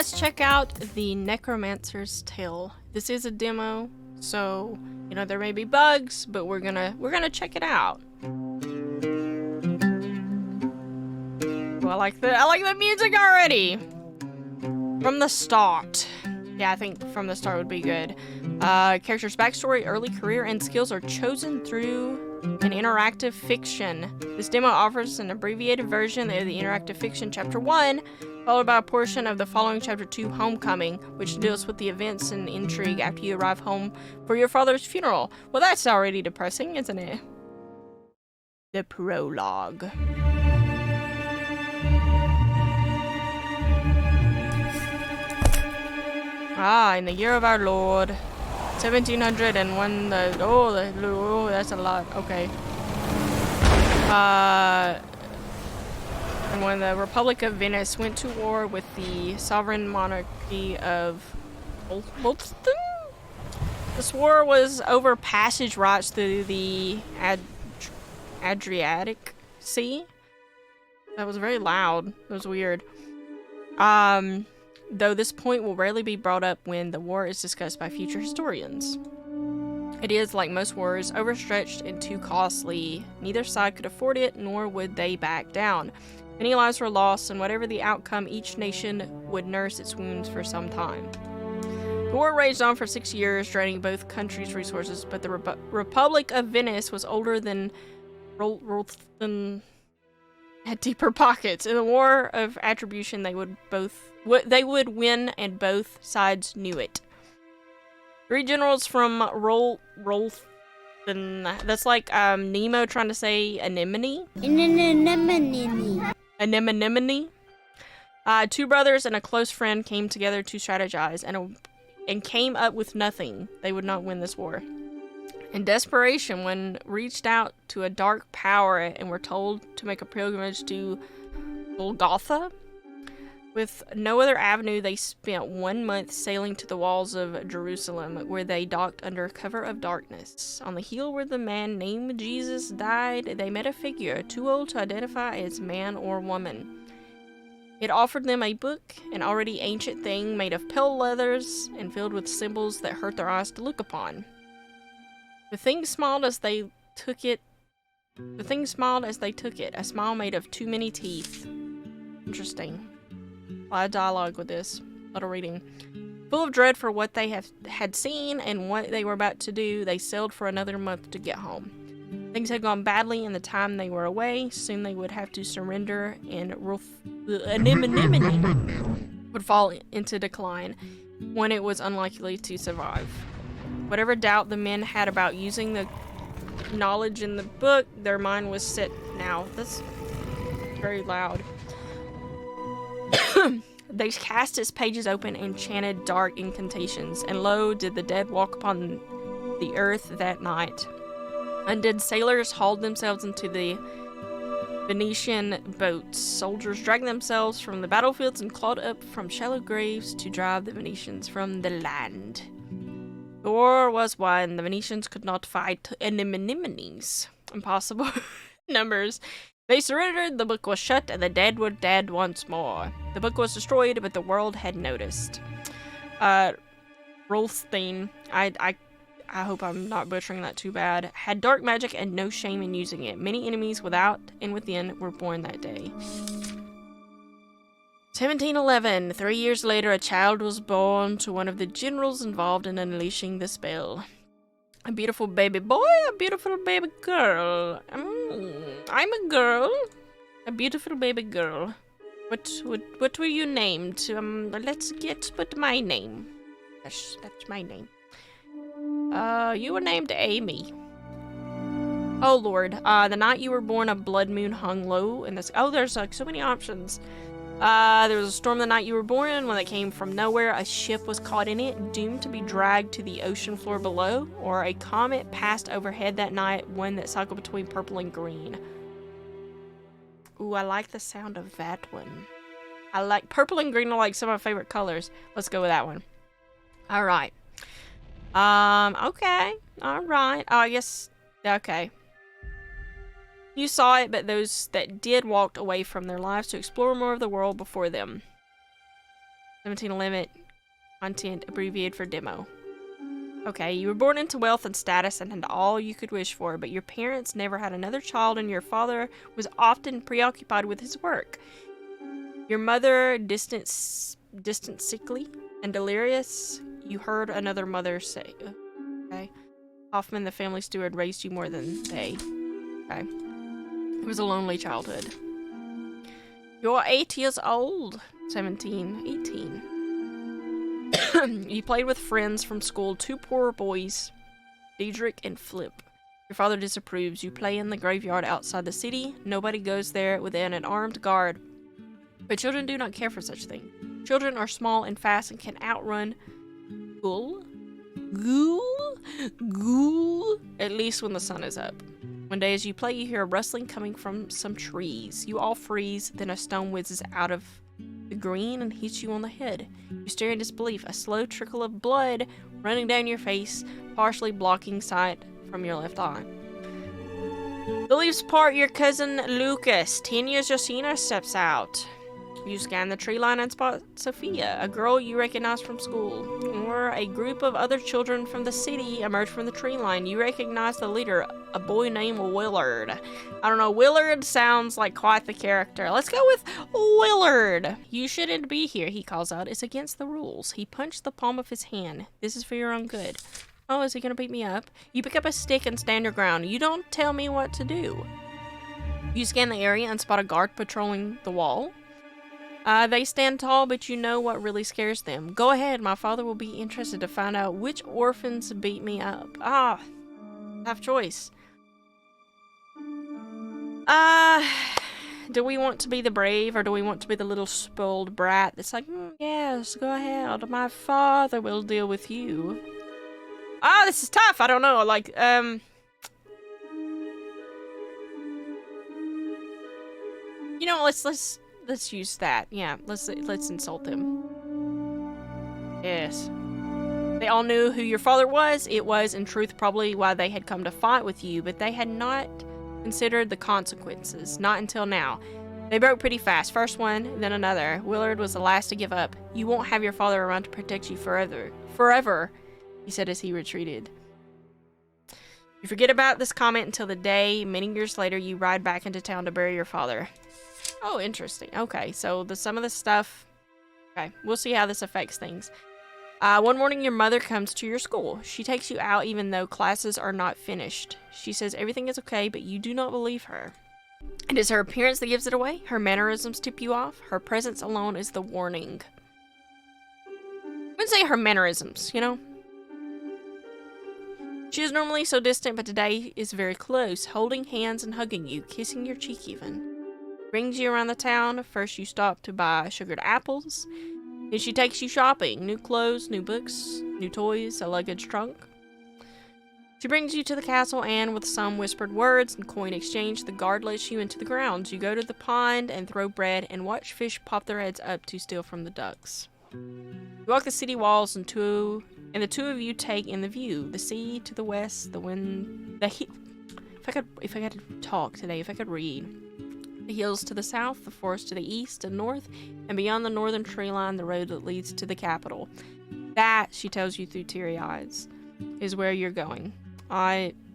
let's check out the Necromancer's Tale. This is a demo, so you know there may be bugs, but we're gonna check it out. Well, I like the music already. From the start. Yeah, I think from the start would be good. Character's backstory, early career, and skills are chosen through an interactive fiction. This demo offers an abbreviated version of the interactive fiction Chapter 1, followed by a portion of the following Chapter 2, Homecoming, which deals with the events and intrigue after you arrive home for your father's funeral. Well, that's already depressing, isn't it? The prologue. In the year of our Lord, 1701, that's a lot, okay. And when the Republic of Venice went to war with the sovereign monarchy of Bolton, this war was over passage rights through the Adriatic Sea. That was very loud. It was weird. Though this point will rarely be brought up when the war is discussed by future historians. It is, like most wars, overstretched and too costly. Neither side could afford it, nor would they back down. Many lives were lost, and whatever the outcome, each nation would nurse its wounds for some time. The war raged on for 6 years, draining both countries' resources, but the Republic of Venice was older than had deeper pockets. In the war of attribution, they would win, and both sides knew it. 3 generals from that's like Nemo trying to say anemone. Anemone. 2 brothers and a close friend came together to strategize and came up with nothing. They would not win this war. In desperation, one reached out to a dark power and were told to make a pilgrimage to Golgotha. With no other avenue, they spent 1 month sailing to the walls of Jerusalem, where they docked under cover of darkness. On the hill where the man named Jesus died, they met a figure too old to identify as man or woman. It offered them a book, an already ancient thing made of pale leathers and filled with symbols that hurt their eyes to look upon. The thing smiled as they took it, a smile made of too many teeth. Interesting. A lot of dialogue with this. A lot of reading. Full of dread for what they had seen and what they were about to do, they sailed for another month to get home. Things had gone badly in the time they were away. Soon they would have to surrender, and Anemone would fall into decline, when it was unlikely to survive. Whatever doubt the men had about using the knowledge in the book, their mind was set now. That's very loud. They cast its pages open and chanted dark incantations, and lo, did the dead walk upon the earth that night. Undead sailors hauled themselves into the Venetian boats. Soldiers dragged themselves from the battlefields and clawed up from shallow graves to drive the Venetians from the land. The war was won. The Venetians could not fight anemones. Impossible numbers. They surrendered, the book was shut, and the dead were dead once more. The book was destroyed, but the world had noticed. Rolfstein, I hope I'm not butchering that too bad, had dark magic and no shame in using it. Many enemies without and within were born that day. 1711. 3 years later, a child was born to one of the generals involved in unleashing the spell. A beautiful baby boy, a beautiful baby girl. I'm a girl. A beautiful baby girl. What were you named? Let's put my name. That's my name. You were named Amy. Oh Lord, the night you were born, a blood moon hung low in this. Oh, there's like so many options. There was a storm the night you were born, one that came from nowhere. A ship was caught in it, doomed to be dragged to the ocean floor below. Or a comet passed overhead that night, one that cycled between purple and green. Ooh, I like the sound of that one. I like purple and green are like some of my favorite colors. Let's go with that one. Alright. Okay. Alright. Oh, I guess, okay. You saw it, but those that did walked away from their lives to explore more of the world before them. 17 limit. Content abbreviated for demo. Okay, you were born into wealth and status and had all you could wish for, but your parents never had another child and your father was often preoccupied with his work. Your mother, distant, sickly, and delirious, you heard another mother say. Okay. Hoffman, the family steward, raised you more than they. Okay. It was a lonely childhood. You're 8 years old. 17, 18. You played with friends from school, 2 poor boys, Diedrich and Flip. Your father disapproves. You play in the graveyard outside the city. Nobody goes there within an armed guard. But children do not care for such things. Children are small and fast and can outrun ghoul, at least when the sun is up. One day as you play, you hear a rustling coming from some trees. You all freeze, then a stone whizzes out of the green and hits you on the head. You stare in disbelief, a slow trickle of blood running down your face, partially blocking sight from your left eye. The leaves part. Your cousin Lucas, 10 years Josina, steps out. You scan the tree line and spot Sophia, a girl you recognize from school. Or a group of other children from the city emerge from the tree line. You recognize the leader, a boy named Willard. I don't know, Willard sounds like quite the character. Let's go with Willard. You shouldn't be here, he calls out. It's against the rules. He punched the palm of his hand. This is for your own good. Oh, is he gonna beat me up? You pick up a stick and stand your ground. You don't tell me what to do. You scan the area and spot a guard patrolling the wall. They stand tall, but you know what really scares them. Go ahead, my father will be interested to find out which orphans beat me up. Tough choice. Do we want to be the brave, or do we want to be the little spoiled brat that's like, yes, go ahead, my father will deal with you. This is tough, I don't know, like, you know, let's use that. Yeah, let's insult them. Yes. They all knew who your father was. It was, in truth, probably why they had come to fight with you, but they had not considered the consequences. Not until now. They broke pretty fast. First one, then another. Willard was the last to give up. You won't have your father around to protect you forever. Forever, he said as he retreated. You forget about this comment until the day, many years later, you ride back into town to bury your father. Oh, interesting. Okay, so some of the stuff... Okay, we'll see how this affects things. One morning, your mother comes to your school. She takes you out even though classes are not finished. She says everything is okay, but you do not believe her. It is her appearance that gives it away. Her mannerisms tip you off. Her presence alone is the warning. I wouldn't say her mannerisms, you know? She is normally so distant, but today is very close, holding hands and hugging you, kissing your cheek even. Brings you around the town. First you stop to buy sugared apples. Then she takes you shopping. New clothes, new books, new toys, a luggage trunk. She brings you to the castle and, with some whispered words and coin exchange, the guard lets you into the grounds. You go to the pond and throw bread and watch fish pop their heads up to steal from the ducks. You walk the city walls and the two of you take in the view. The sea to the west, the wind, if I could talk today, if I could read. The hills to the south, the forest to the east and north, and beyond the northern tree line, the road that leads to the capital. That, she tells you through teary eyes, is where you're going.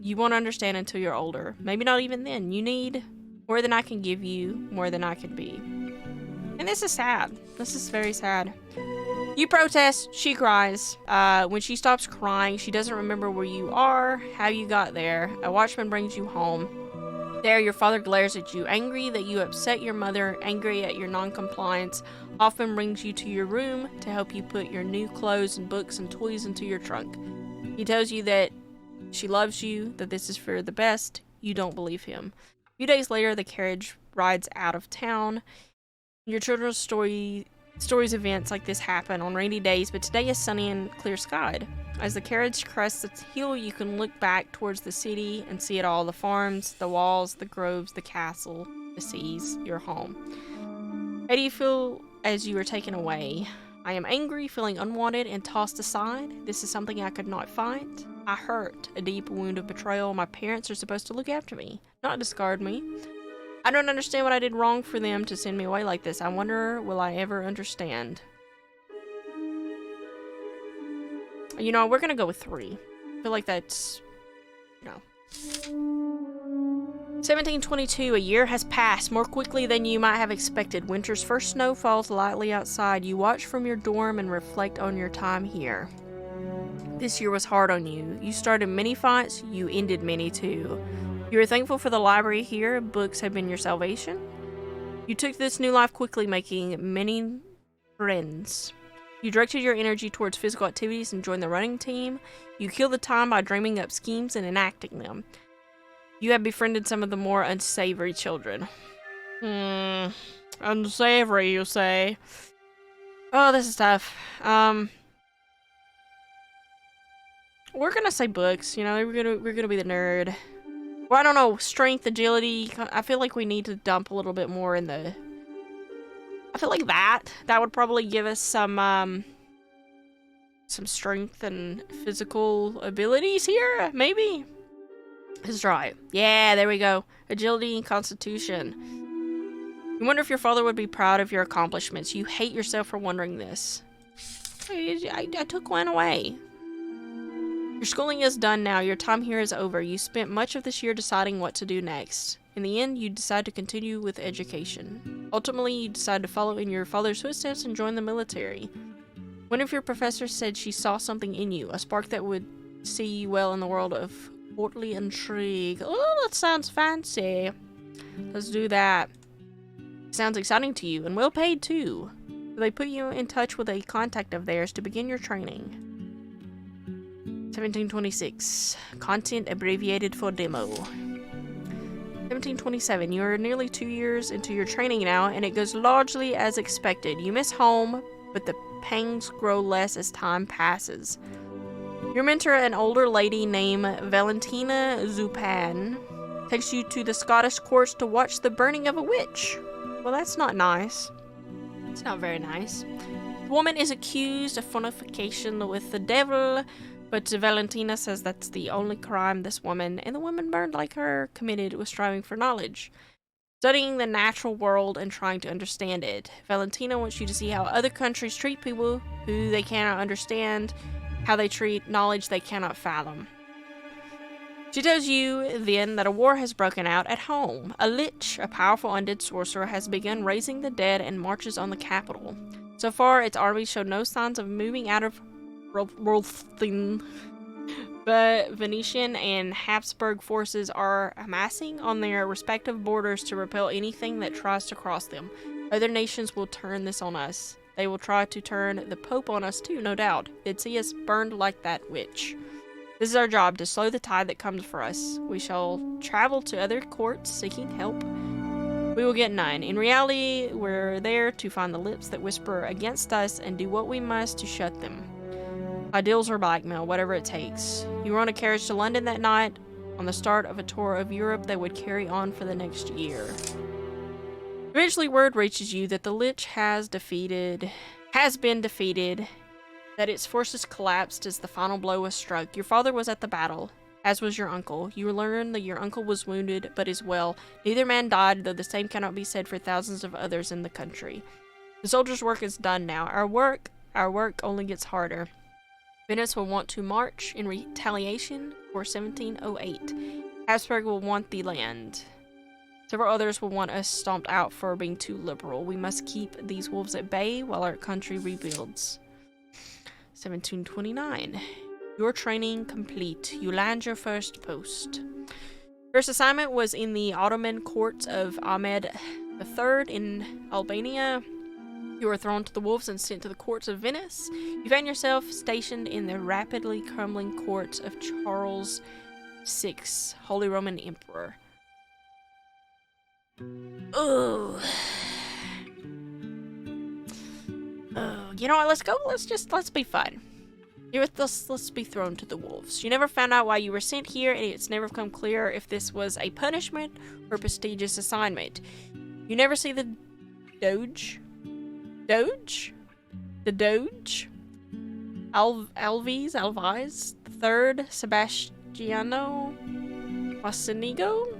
You won't understand until you're older. Maybe not even then. You need more than I can give you, more than I can be. And this is sad. This is very sad. You protest, she cries. When she stops crying, she doesn't remember where you are, how you got there. A watchman brings you home. There, your father glares at you, angry that you upset your mother, angry at your non-compliance. Often brings you to your room to help you put your new clothes and books and toys into your trunk. He tells you that she loves you, that this is for the best. You don't believe him. A few days later, the carriage rides out of town. Your children's stories events like this happen on rainy days, but today is sunny and clear skied. As the carriage crests its hill, you can look back towards the city and see it all. The farms, the walls, the groves, the castle, the seas, your home. How do you feel as you are taken away? I am angry, feeling unwanted and tossed aside. This is something I could not fight. I hurt, a deep wound of betrayal. My parents are supposed to look after me, not discard me. I don't understand what I did wrong for them to send me away like this. I wonder, will I ever understand? You know, we're gonna go with 3. I feel like that's, you know. 1722, a year has passed more quickly than you might have expected. Winter's first snow falls lightly outside. You watch from your dorm and reflect on your time here. This year was hard on you. You started many fights, you ended many too. You are thankful for the library here. Books have been your salvation. You took this new life quickly, making many friends. You directed your energy towards physical activities and joined the running team. You killed the time by dreaming up schemes and enacting them. You have befriended some of the more unsavory children. Unsavory, you say? Oh, this is tough. We're gonna say books, you know, we're gonna be the nerd. Well, I don't know, strength, agility, I feel like we need to dump a little bit more in the... I feel like that would probably give us some strength and physical abilities here, maybe? Let's try it. Yeah, there we go. Agility and constitution. You wonder if your father would be proud of your accomplishments. You hate yourself for wondering this. I took one away. Your schooling is done now. Your time here is over. You spent much of this year deciding what to do next. In the end, you decide to continue with education. Ultimately, you decide to follow in your father's footsteps and join the military. One of your professors said she saw something in you, a spark that would see you well in the world of courtly intrigue. Oh, that sounds fancy. Let's do that. Sounds exciting to you, and well paid too. So they put you in touch with a contact of theirs to begin your training. 1726. Content abbreviated for demo. 1727. You are nearly 2 years into your training now, and it goes largely as expected. You miss home, but the pangs grow less as time passes. Your mentor, an older lady named Valentina Zupan, takes you to the Scottish courts to watch the burning of a witch. Well, that's not nice. It's not very nice. The woman is accused of fornication with the devil, but Valentina says that's the only crime this woman, and the woman burned like her, committed was striving for knowledge. Studying the natural world and trying to understand it. Valentina wants you to see how other countries treat people who they cannot understand, how they treat knowledge they cannot fathom. She tells you then that a war has broken out at home. A lich, a powerful undead sorcerer, has begun raising the dead and marches on the capital. So far, its army showed no signs of moving out of Rolfthing, but Venetian and Habsburg forces are amassing on their respective borders to repel anything that tries to cross them. Other nations will turn this on us. They will try to turn the Pope on us too, no doubt. They'd see us burned like that witch. This is our job, to slow the tide that comes for us. We shall travel to other courts seeking help. We will get none. In reality, we're there to find the lips that whisper against us and do what we must to shut them. Ideals or blackmail, whatever it takes. You were on a carriage to London that night, on the start of a tour of Europe that would carry on for the next year. Eventually, word reaches you that the Lich has been defeated, that its forces collapsed as the final blow was struck. Your father was at the battle, as was your uncle. You learn that your uncle was wounded, but is well. Neither man died, though the same cannot be said for thousands of others in the country. The soldier's work is done now. Our work only gets harder. Venice will want to march in retaliation for 1708. Habsburg will want the land. Several others will want us stomped out for being too liberal. We must keep these wolves at bay while our country rebuilds. 1729. Your training complete. You land your first post. First assignment was in the Ottoman courts of Ahmed III in Albania. You were thrown to the wolves and sent to the courts of Venice. You found yourself stationed in the rapidly crumbling courts of Charles VI, Holy Roman Emperor. Ooh. Oh, you know what? Let's go. Let's be fun. Let's be thrown to the wolves. You never found out why you were sent here, and it's never become clear if this was a punishment or a prestigious assignment. You never see the Doge? The Doge? Alves, the third, Sebastiano Mocenigo?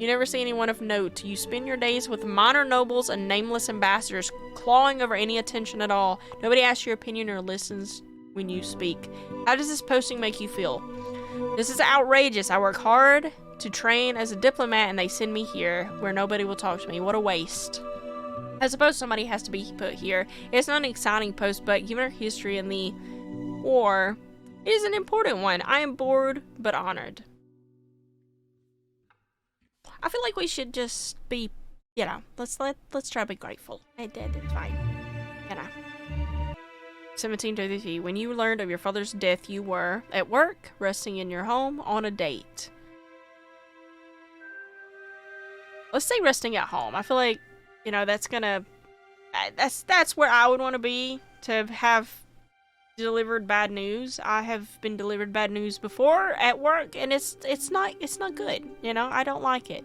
You never see anyone of note. You spend your days with minor nobles and nameless ambassadors, clawing over any attention at all. Nobody asks your opinion or listens when you speak. How does this posting make you feel? This is outrageous. I work hard to train as a diplomat and they send me here where nobody will talk to me. What a waste. I suppose somebody has to be put here. It's not an exciting post, but given our history in the war, it is an important one. I am bored but honored. I feel like we should just be, you know, let's try to be grateful. It's fine. You know. 1733. When you learned of your father's death, you were at work, resting in your home, on a date. Let's say resting at home. I feel like, you know, that's gonna, that's where I would want to be, to have delivered bad news. I have been delivered bad news before at work, and it's not good. You know, I don't like it.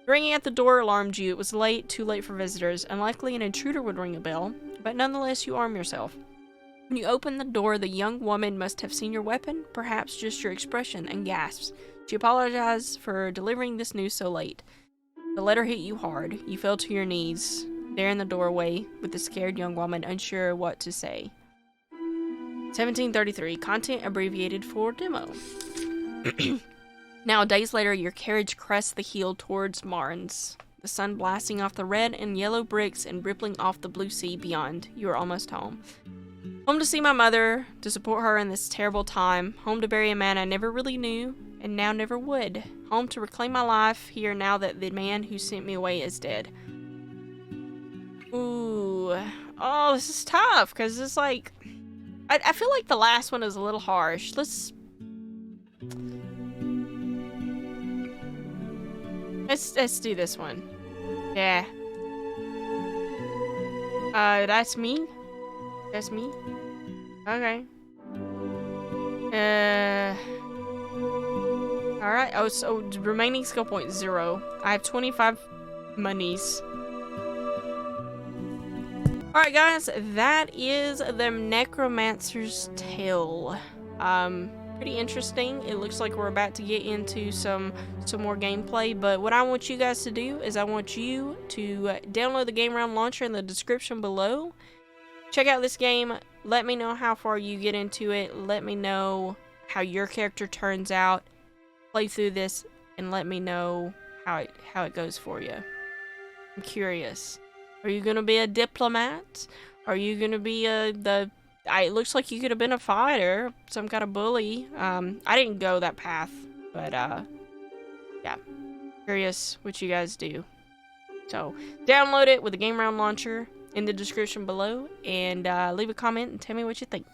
Ringing at the door alarmed you. It was late, too late for visitors. Unlikely an intruder would ring a bell, but nonetheless you arm yourself. When you open the door, the young woman must have seen your weapon, perhaps just your expression, and gasps. She apologized for delivering this news so late. The letter hit you hard. You fell to your knees, there in the doorway, with the scared young woman, unsure what to say. 1733. Content abbreviated for demo. Now, days later, your carriage crests the hill towards Marnes. The sun blasting off the red and yellow bricks and rippling off the blue sea beyond. You are almost home. Home to see my mother, to support her in this terrible time. Home to bury a man I never really knew, and now never would. Home to reclaim my life here now that the man who sent me away is dead. Ooh. Oh, this is tough, because it's like... I feel like the last one is a little harsh. Let's do this one. Yeah. That's me? That's me? Okay. Alright. Oh, so remaining skill point 0. I have 25 monies. Alright guys, that is the Necromancer's Tale. Pretty interesting. It looks like we're about to get into some more gameplay, but what I want you guys to do is I want you to download the Game Round Launcher in the description below. Check out this game. Let me know how far you get into it. Let me know how your character turns out. Play through this and let me know how it goes for you. I'm curious. Are you gonna be a diplomat? Are you gonna be it looks like you could have been a fighter, some kind of bully. I didn't go that path, but yeah. Curious what you guys do. So download it with the Game Round Launcher in the description below, and leave a comment and tell me what you think.